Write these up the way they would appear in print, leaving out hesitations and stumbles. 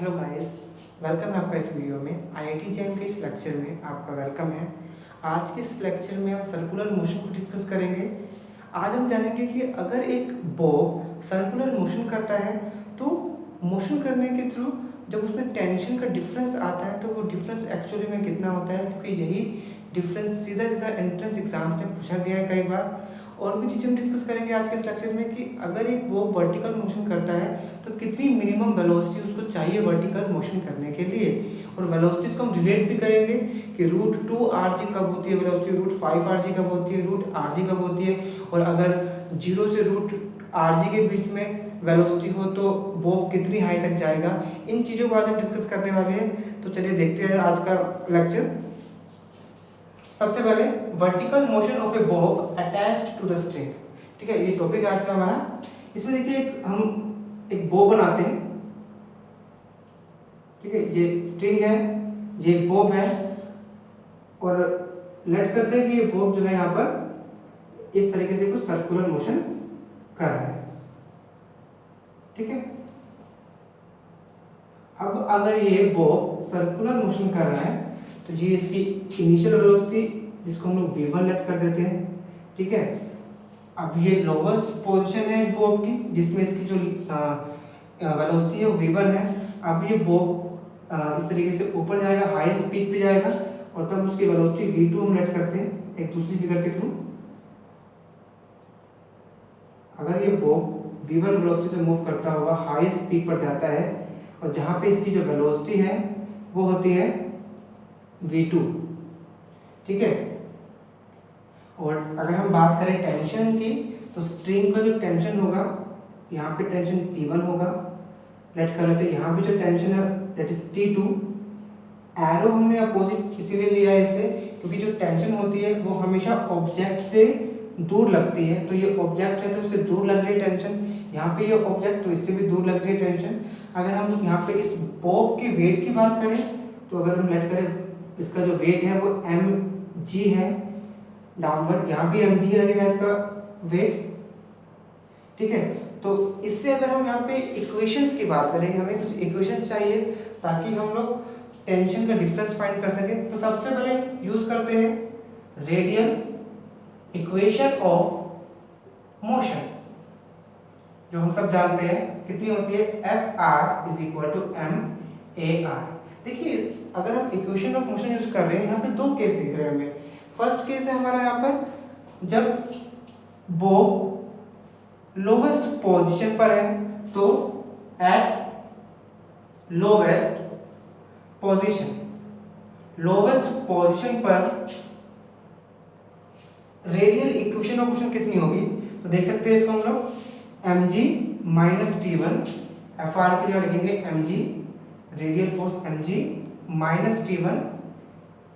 Hello guys, welcome है आपका इस वीडियो में। आईआईटी जैन के इस लेक्चर में आपका वेलकम है। आज के इस लेक्चर में हम सर्कुलर मोशन को डिस्कस करेंगे। आज हम जानेंगे कि अगर एक बॉब सर्कुलर मोशन करता है तो मोशन करने के थ्रू जब उसमें टेंशन का डिफरेंस आता है तो वो डिफरेंस एक्चुअली में कितना होता है, क्योंकि यही डिफरेंस सीधा सीधा एंट्रेंस एग्जाम्स में पूछा गया है कई बार। और भी चीज़ें हम डिस्कस करेंगे आज के इस लेक्चर में कि अगर एक बॉब वर्टिकल मोशन करता है तो कितनी मिनिमम वेलोसिटी उसको चाहिए वर्टिकल मोशन करने के लिए। और वेलोसिटीज को हम रिलेट भी करेंगे कि √2 rg कब होती है वेलोसिटी, √5 rg कब होती है, √rg कब होती है, और अगर 0 से √rg के बीच में वेलोसिटी हो तो वो कितनी हाई तक जाएगा। इन चीज़ों को आज हम डिस्कस करने वाले हैं। तो चलिए देखते हैं आज का लेक्चर। सबसे पहले vertical motion of a bob attached to the string. ठीक है, ये टॉपिक आज का हमारा। इसमें देखिए हम एक बॉब बनाते हैं। ठीक है, ये स्ट्रिंग है, ये बॉब है, और लेट करते हैं कि ये बॉब जो है यहाँ पर इस तरीके से कुछ सर्कुलर मोशन कर रहा है। ठीक है, अब अगर ये बॉब सर्कुलर मोशन कर रहा है तो ये इसकी इनिशियल वेलोसिटी जिसको हम लोग v1 लेट कर देते हैं। ठीक है, अब ये लोवेस्ट पोजीशन है इस बॉब की जिसमें इसकी जो वेलोसिटी है वो v1 है। अब ये बॉब इस तरीके से ऊपर जाएगा, हाई स्पीड पे जाएगा, और तब उसकी वेलोसिटी v2 हम लेट करते हैं एक दूसरी फिगर के थ्रू। अगर ये बॉब v1 वेलोसिटी से मूव करता हुआ हाई स्पीड पर जाता है और जहां पे इसकी जो वेलोसिटी है वो होती है v2। ठीक है, और अगर हम बात करें टेंशन की तो स्ट्रिंग का जो टेंशन होगा यहाँ पे टेंशन T1 होगा, लेट कर लेते हैं। यहाँ पे जो टेंशन है दैट इज T2। एरो हमने अपोजिट इसीलिए लिया है इससे क्योंकि जो टेंशन होती है वो हमेशा ऑब्जेक्ट से दूर लगती है। तो ये ऑब्जेक्ट है तो इससे दूर लग रही है टेंशन, यहाँ पे ये ऑब्जेक्ट तो इससे भी दूर लग रही है टेंशन। अगर हम यहाँ पे इस बॉब के वेट की बात करें तो अगर हम लेट करें इसका जो वेट है वो mg है डाउनवर्ड, यहाँ भी mg लगेगा इसका वेट। ठीक है, तो इससे अगर हम यहाँ पे इक्वेशंस की बात करें, हमें कुछ इक्वेशन चाहिए ताकि हम लोग टेंशन का डिफरेंस फाइंड कर सकें। तो सबसे पहले यूज करते हैं रेडियल इक्वेशन ऑफ मोशन, जो हम सब जानते हैं कितनी होती है Fr is equal to ma। देखिए अगर हम इक्वेशन ऑफ मोशन यूज कर रहे हैं, यहाँ पे दो केस दिख रहे हैं हमें। फर्स्ट केस है हमारा यहाँ पर जब बॉब लोवेस्ट पोजीशन पर है तो एट लोवेस्ट पोजीशन पर रेडियल इक्वेशन ऑफ मोशन कितनी होगी। तो देख सकते हैं इसको हम लोग mg माइनस T1, Fr की जगह लिखेंगे mg, radial force mg minus T1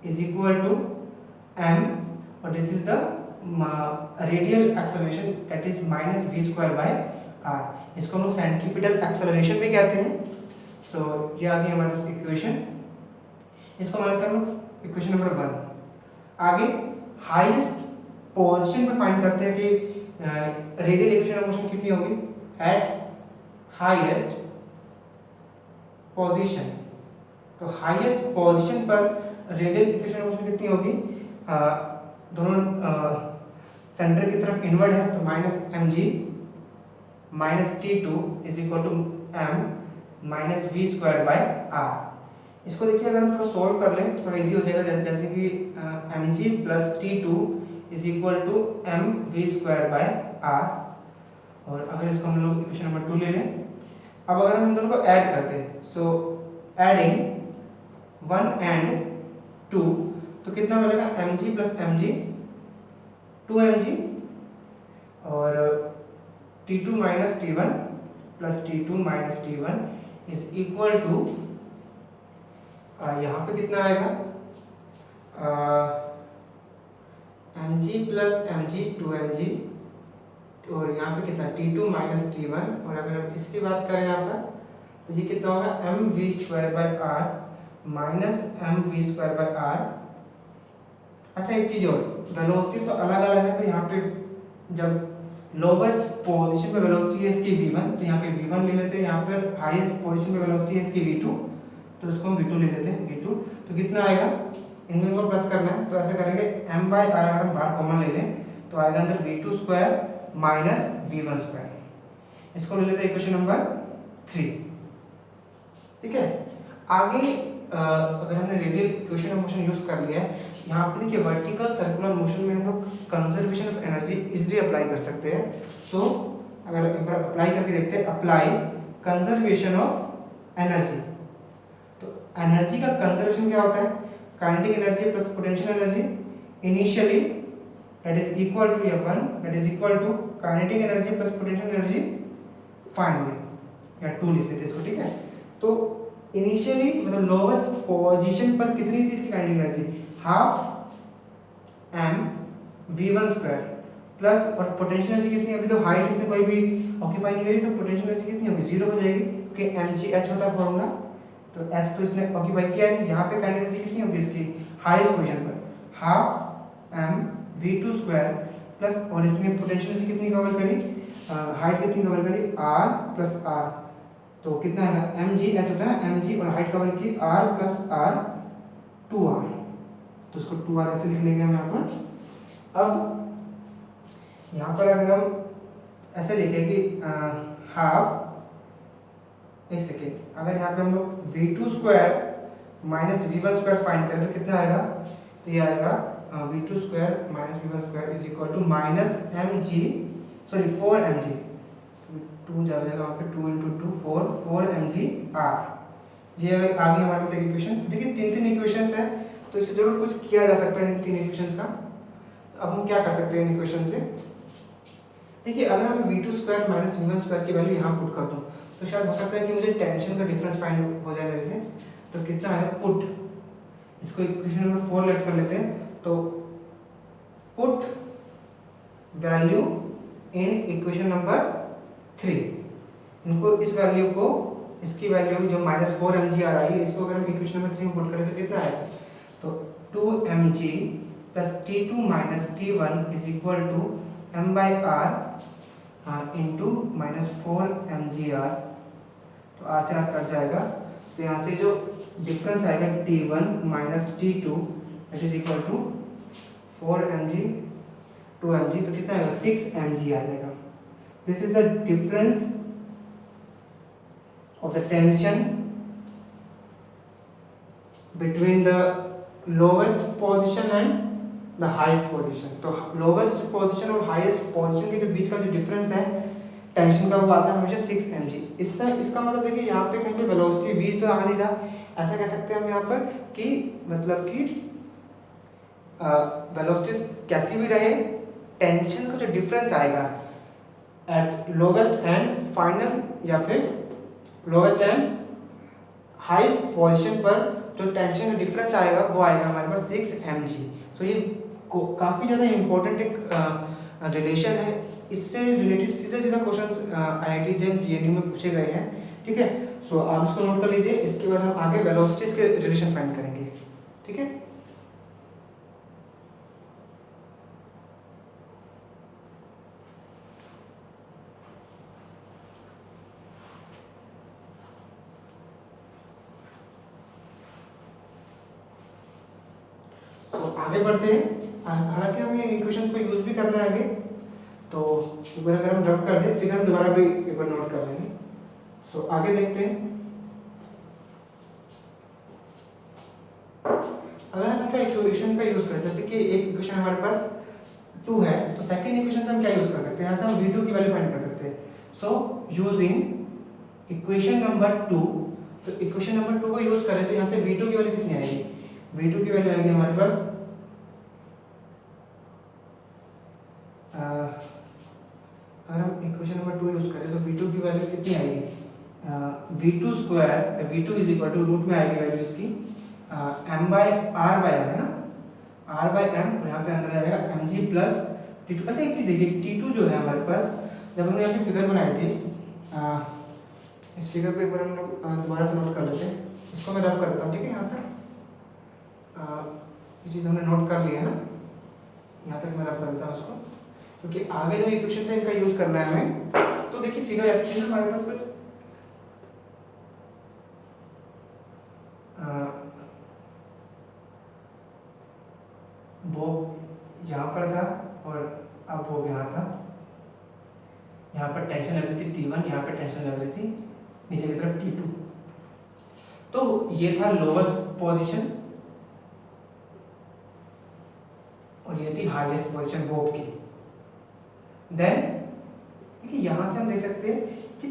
is equal to m, और this is the radial acceleration that is minus v²/r। इसको हम लोग सेंट्रीपिटल एक्सेलरेशन भी कहते हैं। सो ये आ गई हमारे पास इक्वेशन। इसको मान लेते हैं इक्वेशन नंबर 1। आगे हाईएस्ट पोजीशन पे फाइंड करते हैं कि रेडियल इक्वेशन ऑफ मोशन कितनी होगी एट हाईएस्ट पोजीशन। तो हाईएस्ट पोजीशन पर रेडियल इक्वेशन ऑफ मोशन कितनी होगी, दोनों सेंटर की तरफ इनवर्ड है तो minus mg minus T2 is equal to m minus v²/r। इसको देखिए अगर हम थोड़ा सॉल्व कर लें थोड़ा इजी हो जाएगा, जैसे कि mg plus T2 is equal to m v²/r। और अगर इसको हम लोग इक्वेशन नंबर 2 ले लें, अब अगर हम इन दोनों को ऐड करते हैं सो एडिंग 1 एंड 2 तो कितना मिलेगा mg प्लस mg 2mg, और T2 minus T1 plus T2 minus T1 is equal to यहाँ पे कितना आएगा mg प्लस mg 2mg, और यहाँ पे कितना T2 माइनस T1, और अगर हम इसकी बात करें यहाँ पर तो ये कितना होगा mv²/r माइनस mv²/r। अच्छा एक चीज और, वेलोसिटी तो अलग अलग है तो यहाँ पे जब लोवेस्ट पोजीशन पे वेलोसिटी है इसकी v1, तो यहाँ पे v1 ले लेते हैं, यहाँ पर हाईएस्ट पोजीशन पे वेलोसिटी है इसकी v2, तो इसको हम v2 ले लेते हैं v2। तो कितना आएगा, इनमें को प्लस करना है तो ऐसे करेंगे m बाई r, अगर हम बाहर कॉमन ले लें तो आएगा अंदर v2 square minus v1 square. इसको ले लेते हैं इक्वेशन नंबर 3। ठीक है, आगे अगर हमने radial equation of motion use कर लिया है, यहाँ पे देखिए वर्टिकल सर्कुलर मोशन में हम लोग conservation of energy easily apply कर सकते हैं। सो अगर एक बार अप्लाई करके देखते हैं, अप्लाई कंजर्वेशन ऑफ एनर्जी। तो एनर्जी का कंजर्वेशन क्या होता है, kinetic energy plus potential energy initially that is equal to F1 that is equal to kinetic energy plus potential energy finally, या 2 लिख लेते हैं इसको। ठीक है, तो इनिशियली मतलब लोवेस्ट पोजीशन पर कितनी थी इसकी kinetic energy, half m v1 square plus, और पोटेंशियल एनर्जी कितनी, अभी तो हाइट इसने कोई भी ऑक्यूपाई नहीं करी, तो पोटेंशियल एनर्जी कितनी होगी, 0 हो जाएगी, क्योंकि mgh होता है फॉर्मूला, तो h तो इसने ऑक्यूपाई किया नहीं। यहाँ पे काइनेटिक एनर्जी कितनी होगी इसकी हाईएस्ट पोजीशन पर, half m v2 square plus, और इसमें पोटेंशियल एनर्जी कितनी कवर करी, हाइट कितनी कवर करी r प्लस r, तो कितना है mgh होता है ना, mg और हाइट कवर की r प्लस r 2r, तो इसको 2r ऐसे लिख लेंगे हम यहाँ पर। अब यहाँ पर अगर हम ऐसे लिखें कि हाफ, एक सेकेंड, अगर यहाँ पे हम लोग v2 square minus v1 square find करें तो कितना आएगा, तो ये आएगा v2 square minus v1 square is equal to minus mg, sorry 4mg, 2 जा जाएगा वहाँ पे, 2 इंटू 2 4 mg r। ये अगर आगे हमारे पास एक इक्वेशन, देखिए 3 इक्वेशंस है, तो इससे जरूर कुछ किया जा सकता है इन 3 इक्वेशंस का। अब हम क्या कर सकते हैं इन इक्वेशन से, देखिए अगर मैं v2 square minus v1 square की वैल्यू यहाँ पुट कर दूँ तो शायद हो सकता है कि मुझे टेंशन का डिफरेंस फाइंड हो जाए मेरे से। तो कितना है पुट, इसको इक्वेशन नंबर 4 लेट कर लेते हैं, तो put value in equation number 3, इनको इस वैल्यू को, इसकी वैल्यू जो माइनस 4 mg आ रही है, इसको अगर हम इक्वेशन नंबर 3 में पुट करें तो कितना आएगा, तो 2 mg plus t2 minus t1 is equal to m by r into minus 4 mg r, तो r से r कट जाएगा, तो यहाँ से जो डिफरेंस आएगा t1 minus t2 that is equal to 4 mg 2 mg, तो कितना आएगा 6 mg आ जाएगा। This is the difference of the tension between the lowest position and the highest position। तो lowest position और highest position के जो बीच का जो डिफरेंस है टेंशन का, वो आता है हमेशा 6 mg। इसका मतलब देखिए यहाँ पे कहीं पे वेलोसिटी v तो आ नहीं रहा, ऐसा कह सकते हैं हम यहाँ पर कि मतलब कि वेलोसिटी कैसी भी रहे, टेंशन का जो डिफरेंस आएगा एट लोवेस्ट एंड फाइनल या फिर लोवेस्ट एंड हाईएस्ट पोजीशन पर जो टेंशन का डिफरेंस आएगा वो आएगा हमारे पास 6 mg। तो ये काफ़ी ज़्यादा इम्पोर्टेंट एक रिलेशन है, इससे रिलेटेड सीधा क्वेश्चन IIT JEM JNU में पूछे गए हैं। ठीक है, सो आप इसको नोट कर लीजिए, इसके बाद हम आगे वेलोसिटीज के रिलेशन फाइंड करेंगे। ठीक है, आगे बढ़ते हैं। हालांकि हमें इन इक्वेशंस को यूज भी करना है आगे, तो एक बार अगर हम ड्रॉप कर दें फिर हम दोबारा भी एक बार नोट कर लेंगे। सो आगे देखते हैं, अगर हम इनका इक्वेशन का यूज करें, जैसे कि एक इक्वेशन हमारे पास 2 है, तो सेकंड इक्वेशन से हम क्या यूज कर सकते हैं, यहाँ से हम v2 की वैल्यू फाइंड कर सकते हैं। सो यूजिंग इक्वेशन नंबर 2, तो इक्वेशन नंबर 2 को यूज करें तो यहाँ से v2 की वैल्यू कितनी आएगी, v2 की वैल्यू आएगी हमारे पास अगर हम इक्वेशन नंबर 2 यूज करें तो v2 की वैल्यू कितनी आएगी, v2 square, v2 is equal to root में आएगी वैल्यू इसकी m by r by m है ना, r बाई m, और यहाँ पे अंदर आएगा mg प्लस t2। अच्छा एक चीज़ देखिए, t2 जो है हमारे पास, जब हमने यहाँ पे फिगर बनाई थी, इस फिगर को एक बार हम लोग दोबारा से नोट कर लेते हैं, इसको मैं रब कर देता हूँ। ठीक है, यहाँ पर ये चीज़ हमने नोट कर ली है ना, यहाँ तक मैं रब कर देता हूँ उसको। क्योंकि आगे जो इक्वेशन है इनका यूज करना है हमें। तो देखिए फिगर ऐसे है हमारे पास कुछ वो यहाँ पर था और अब वो यहाँ था। यहाँ पर टेंशन लग रही थी T1, यहाँ पर टेंशन लग रही थी नीचे की तरफ T2। तो ये था लोवेस्ट पोजीशन और ये थी हाईएस्ट पोजीशन बोब की। देन देखिए यहाँ से हम देख सकते हैं कि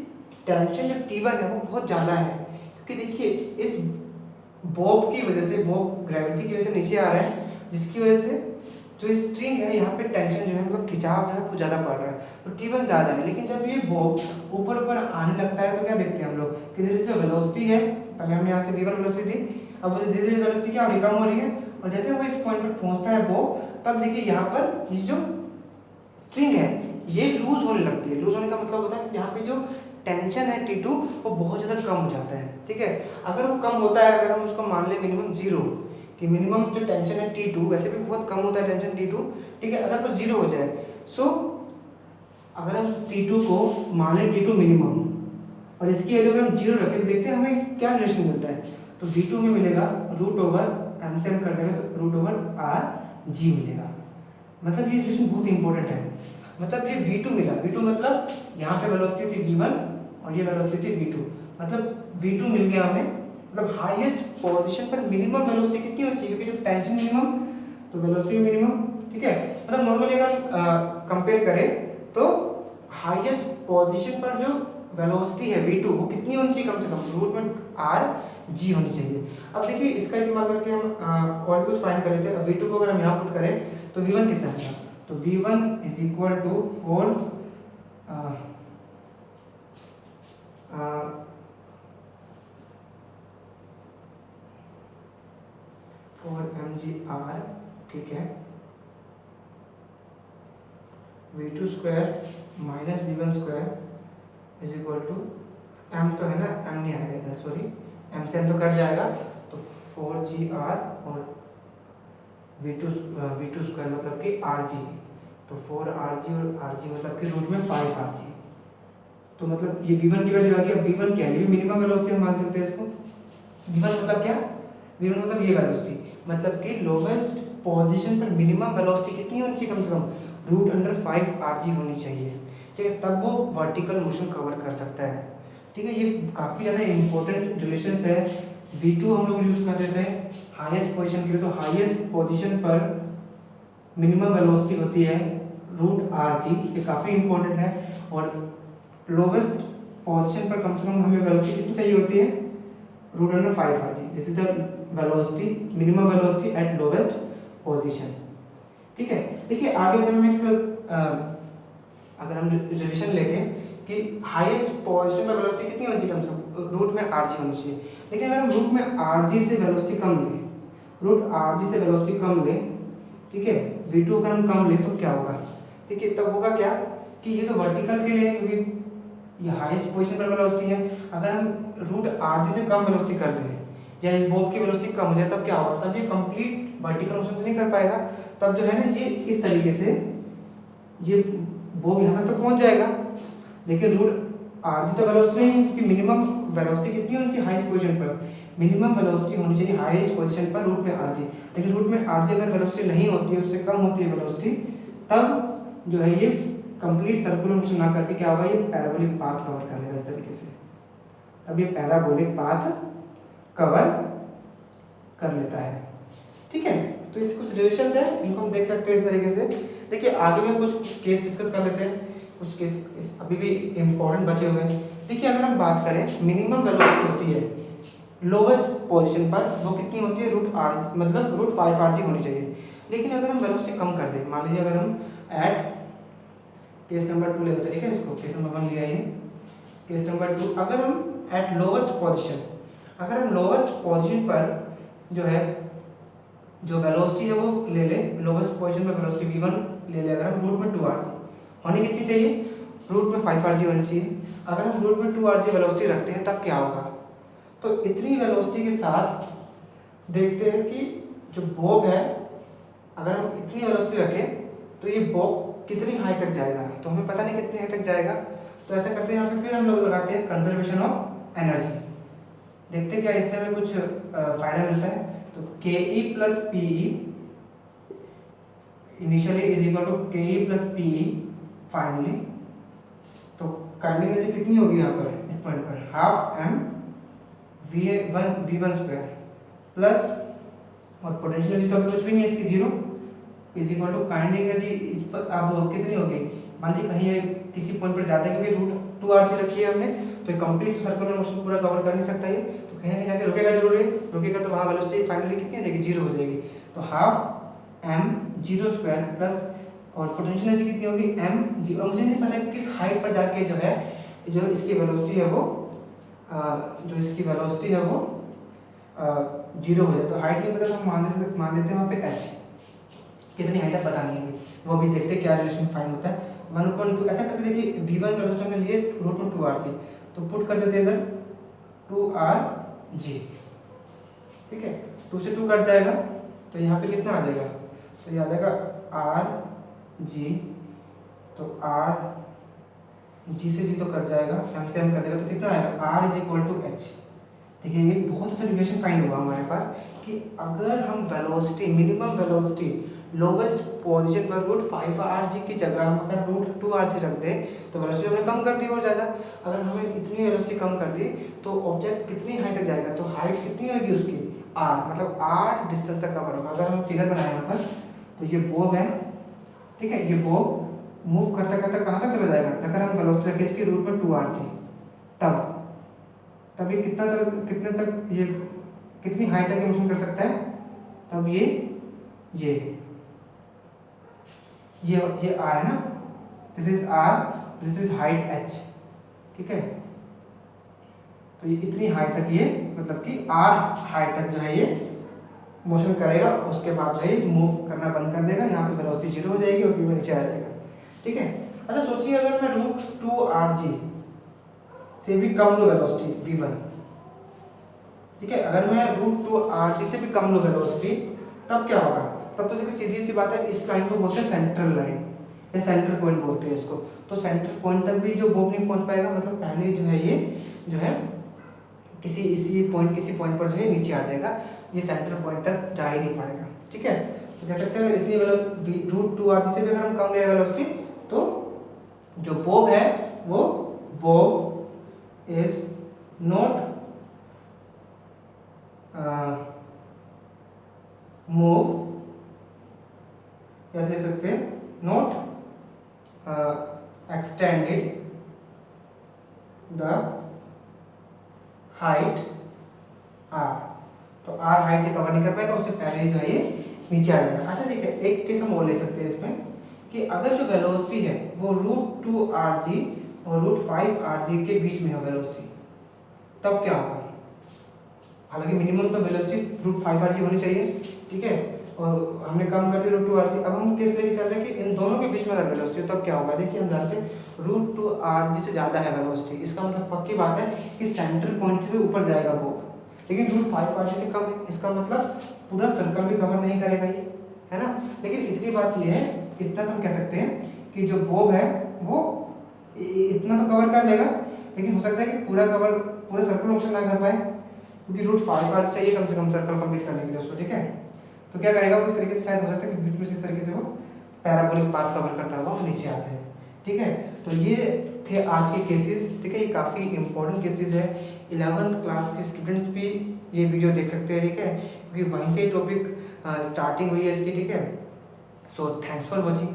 टेंशन जो T1 है वो बहुत ज़्यादा है, क्योंकि देखिए इस बॉब की वजह से, बॉब ग्रेविटी की वजह से नीचे आ रहा है, जिसकी वजह से जो स्ट्रिंग है यहाँ पे टेंशन जो है मतलब खिंचाव जो है कुछ ज़्यादा पड़ रहा है, तो T1 ज़्यादा है। लेकिन जब ये बॉब ऊपर ऊपर आने लगता है तो क्या देखते हैं हम लोग कि धीरे धीरे जो वेलोसिटी है, पहले हम यहाँ से V1 वेलोसिटी थी, अब वो धीरे धीरे वेलोसिटी क्या हो रही है, कम हो रही है। और जैसे वो इस पॉइंट पर पहुँचता है बॉब, तब देखिए यहाँ पर ये जो स्ट्रिंग है ये लूज होने लगती है। लूज होने का मतलब होता है कि यहाँ पे जो टेंशन है T2 वो बहुत ज़्यादा कम हो जाता है। ठीक है, अगर वो कम होता है, अगर हम उसको मान ले मिनिमम 0, कि मिनिमम जो टेंशन है T2, वैसे भी बहुत कम होता है टेंशन T2, ठीक है, अगर वो 0 हो जाए, सो अगर हम T2 को माने T2 मिनिमम और इसकी वैल्यू अगर हम 0 रखें तो देखते हैं हमें क्या रिलेशन मिलता है। तो V2 में मिलेगा √m से हम कर देंगे तो √r(g) मिलेगा। मतलब ये रिलेशन बहुत इंपॉर्टेंट है। मतलब ये V2 मिला, V2 मतलब यहाँ पे वेलोसिटी थी V1 और ये वेलोसिटी थी V2, मतलब V2 मिल गया हमें। मतलब हाईएस्ट पोजीशन पर मिनिमम वेलोसिटी कितनी होनी चाहिए, क्योंकि जब टेंशन मिनिमम तो वेलोसिटी मिनिमम। ठीक है, मतलब नॉर्मली अगर कंपेयर करें तो हाईएस्ट पोजीशन पर जो वेलोसिटी है V2 वो कितनी होनी चाहिए, कम से कम √r(g) होनी चाहिए। अब देखिए इसका इस्तेमाल करके हम और भी कुछ फाइंड कर लेते हैं। V2 को अगर हम यहाँ पुट करें तो V1 कितना है, तो V1 is equal to 4mgr, ठीक है, V2 square minus V1 square is equal to m, तो है ना, m नहीं आएगा इधर, सॉरी, m से m तो कट जाएगा, तो 4gr और V2 स्क्वायर मतलब कि rg, तो 4rg और rg मतलब कि रूट में 5rg। तो मतलब ये V1 की वैल्यू आ गई। अब V1 क्या है, ये मिनिमम वेलोसिटी हम मान सकते हैं इसको। V1 मतलब क्या, V1 मतलब ये वेलोसिटी, मतलब कि लोवेस्ट पोजीशन पर मिनिमम वेलोसिटी कितनी होनी चाहिए, कम से कम √5rg होनी चाहिए। ठीक है, तब वो वर्टिकल मोशन कवर कर सकता है। ठीक है, ये काफ़ी ज़्यादा इंपॉर्टेंट रिलेशंस है। V2 हम लोग यूज़ कर रहे थे हाईएस्ट पोजीशन के लिए, तो हाईएस्ट पोजीशन पर मिनिमम वेलोसिटी होती है √rg, ये काफ़ी इंपॉर्टेंट है। और लोवेस्ट पोजीशन पर कम से कम हमें वेलोसिटी कितनी चाहिए होती है, √5rg। This is the velocity, minimum velocity at lowest position. ठीक है, देखिए आगे अगर हम एक अगर हम रिलेशन लेंगे कि हाईएस्ट पोजीशन पर वेलोसिटी कितनी होनी चाहिए, कम से कम रूट में rg होनी चाहिए। लेकिन अगर हम रूट में rg से वेलोसिटी कम लें, √rg से वेलोसिटी कम लें, ठीक है, V2 अगर हम कम लें तो क्या होगा, देखिए तब होगा क्या कि ये तो वर्टिकल के लिए, क्योंकि ये हाईएस्ट पोजीशन पर वेलोसिटी है, अगर हम √rg से कम वेलोसिटी कर दें या इस बॉब की वेलोसिटी कम हो जाए, तब क्या होगा, तब ये कंप्लीट वर्टिकल मोशन तो नहीं कर पाएगा। तब जो है ना ये इस तरीके से ये बॉब यहाँ तक तो पहुँच जाएगा, लेकिन √rg तो वेलोसिटी नहीं, क्योंकि मिनिमम वेलोसिटी कितनी होनी चाहिए हाईएस्ट पोजीशन पर, मिनिमम वेलोसिटी होनी चाहिए हाईएस्ट पोजीशन पर रूट में rg। लेकिन रूट में rg अगर वेलोसिटी नहीं होती है, उससे कम होती है वेलोसिटी, तब जो है ये कंप्लीट सर्कुलर मोशन ना करके क्या होगा, ये पैराबोलिक पाथ कवर कर लेगा इस तरीके से। अब ये पैराबोलिक पाथ कवर कर लेता है। ठीक है, तो इसके कुछ रिलेशंस है, इनको हम देख सकते हैं इस तरीके से। देखिए आगे में कुछ केस डिस्कस कर लेते हैं, कुछ केस अभी भी इम्पोर्टेंट बचे हुए हैं। देखिए अगर हम बात करें, मिनिमम वेलोसिटी होती है लोवेस्ट पोजीशन पर, वो कितनी होती है, √r मतलब √5rg होनी चाहिए। लेकिन अगर हम वेलोसिटी कम कर दें, मान लीजिए अगर हम एट केस नंबर 2 ले लेते हैं, ठीक है, इसको केस नंबर 1 लिया ये, केस नंबर 2, अगर हम एट लोवेस्ट पोजीशन, अगर हम लोवेस्ट पोजीशन पर जो है जो वेलोसिटी है वो ले ले, लोवेस्ट पोजीशन पर वेलोसिटी v1 ले ले, अगर हम रूट में 2rg होनी कितनी चाहिए, रूट में 5rg होनी चाहिए। अगर हम रूट में 2rg वेलोसिटी रखते हैं तब क्या होगा, तो इतनी वेलोसिटी के साथ देखते हैं कि जो बॉब है, अगर हम इतनी वेलोसिटी रखें तो ये बॉब कितनी हाइट तक जाएगा, तो हमें पता नहीं कितनी हाइट तक जाएगा। तो ऐसा करते हैं यहाँ पे फिर हम लोग लगाते हैं कंजर्वेशन ऑफ एनर्जी। देखते हैं क्या इससे हमें कुछ फायदा मिलता है। तो KE plus PE initially is equal to KE plus PE finally. तो काइनेटिक एनर्जी कितनी होगी यहाँ पर इस पॉइंट पर, half m v1 square plus, और पोटेंशियल एनर्जी तो अभी कुछ भी नहीं है इसकी, zero, is equal to kinetic energy इस पर अब कितनी होगी, मान लीजिए कहीं किसी पॉइंट पर जाता है क्योंकि रूट 2r रखी है हमने, तो ये कंप्लीट सर्कुलर मोशन पूरा कवर कर नहीं सकता ये, तो कहीं ना कहीं जाके रुकेगा जरूर है, रुकेगा तो वहाँ वेलोसिटी फाइनली कितनी आ जाएगी, जीरो हो जाएगी। तो half m zero square plus, और पोटेंशियल एनर्जी कितनी होगी m जीरो, और मुझे नहीं पता किस हाइट पर जाके जो है जो इसकी वेलोसिटी है वो जो इसकी वेलोसिटी है वो जीरो हो जाए। तो हाइट नहीं पता तो हम मान लेते हैं वहाँ पे h, कितनी हाइट है पता नहीं है, वो भी देखते हैं क्या रिलेशन फाइंड होता है। 1/2 ऐसा करते देखिए, v1 वेलोसिटी में लिए रूट में 2rg, तो पुट कर देते हैं इधर 2rg, ठीक है, 2 से 2 कट जाएगा तो यहाँ पे कितना आ जाएगा, तो ये आ जाएगा rg, तो rg से g तो कट जाएगा, m से m कट जाएगा, तो कितना आएगा r is equal to h। देखिए ये बहुत अच्छा रिलेशन फाइंड हुआ हमारे पास कि अगर हम velocity, minimum velocity lowest position पर रूट 5rg की जगह हम अगर रूट 2rg रख दें तो वेलोसिटी हमने कम कर दी और ज़्यादा। अगर हमें इतनी वेलोसिटी कम कर दी तो ऑब्जेक्ट कितनी हाइट तक जाएगा, तो हाइट कितनी होगी उसकी r, मतलब r डिस्टेंस तक कवर होगा। अगर हम फिगर बनाए यहाँ पर, तो ये बोब है, ठीक है, ये बोब मूव करता करता कहाँ तक चला जाएगा, अगर हम वेलोसिटी रखें इसकी रूट में 2rg, तब ये कितने तक ये कितनी हाइट तक मोशन कर सकता है, तब ये r है ना, this is r, this is height h, ठीक है, तो ये इतनी हाइट तक ये मतलब कि r हाइट तक जो है ये मोशन करेगा, उसके बाद जो है मूव करना बंद कर देगा, यहाँ पे वेलोसिटी जीरो हो जाएगी और v नीचे आ जाएगा, ठीक है। अच्छा सोचिए अगर मैं रूट 2rg से भी कम लो वेलोसिटी v1, ठीक है, अगर मैं रूट 2rg से भी कम लो वेलोसिटी, तब क्या होगा, तब तो देखिए सीधी सी बात है, इस लाइन को बोलते हैं सेंट्रल लाइन या सेंटर पॉइंट बोलते हैं इसको। तो सेंटर पॉइंट तक भी जो बोब नहीं पहुंच पाएगा, मतलब पहले जो है ये जो है किसी पॉइंट पर जो है नीचे आ जाएगा, ये सेंटर पॉइंट तक जा ही नहीं पाएगा, ठीक है। तो कह सकते हैं इतनी रूट 2rg से भी अगर हम कम ले वेलोसिटी, तो जो बोब है वो बोब इज नॉट मूव, कैसे लिख सकते हैं, not extended the height r, तो r हाइट कवर नहीं कर पाएगा, उससे पहले जो है ये नीचे आ जाएगा। अच्छा देखिए एक केस हम और ले सकते हैं इसमें कि अगर जो वेलोसिटी है वो रूट 2rg और रूट 5rg के बीच में है वेलोसिटी, तब क्या होगा, हालांकि मिनिमम तो वेलोसिटी रूट 5rg होनी चाहिए, ठीक है, और हमने कम कर दी रूट 2rg। अब हम केस लेके चल रहे हैं कि इन दोनों के बीच में अगर वेलोसिटी, तब क्या होगा, देखिए हम जानते हैं रूट 2rg से ज़्यादा है वेलोसिटी, इसका मतलब पक्की बात है कि सेंटर पॉइंट से ऊपर जाएगा वो, लेकिन रूट 5rg से कम है, इसका मतलब पूरा सर्कल भी कवर नहीं करेगा ये, है ना। लेकिन इतनी बात ये है, इतना तो हम कह सकते हैं कि जो बोब है वो इतना तो कवर कर लेगा, लेकिन हो सकता है कि पूरा सर्कल मोशन ना कर पाए, क्योंकि रूट 5rg चाहिए कम से कम सर्कल कंप्लीट करने के लिए उसको, ठीक है। तो क्या करेगा वो, इस तरीके से शायद हो सकता है कि बीच में से इस तरीके से वो पैराबोलिक पाथ कवर करता हुआ वो नीचे आ जाए, ठीक है। तो ये थे आज के केसेस, ठीक है, ये काफ़ी इंपॉर्टेंट केसेस है, 11th क्लास के स्टूडेंट्स भी ये वीडियो देख सकते हैं, ठीक है, क्योंकि वहीं से टॉपिक स्टार्टिंग हुई है इसकी, ठीक है। So thanks for watching.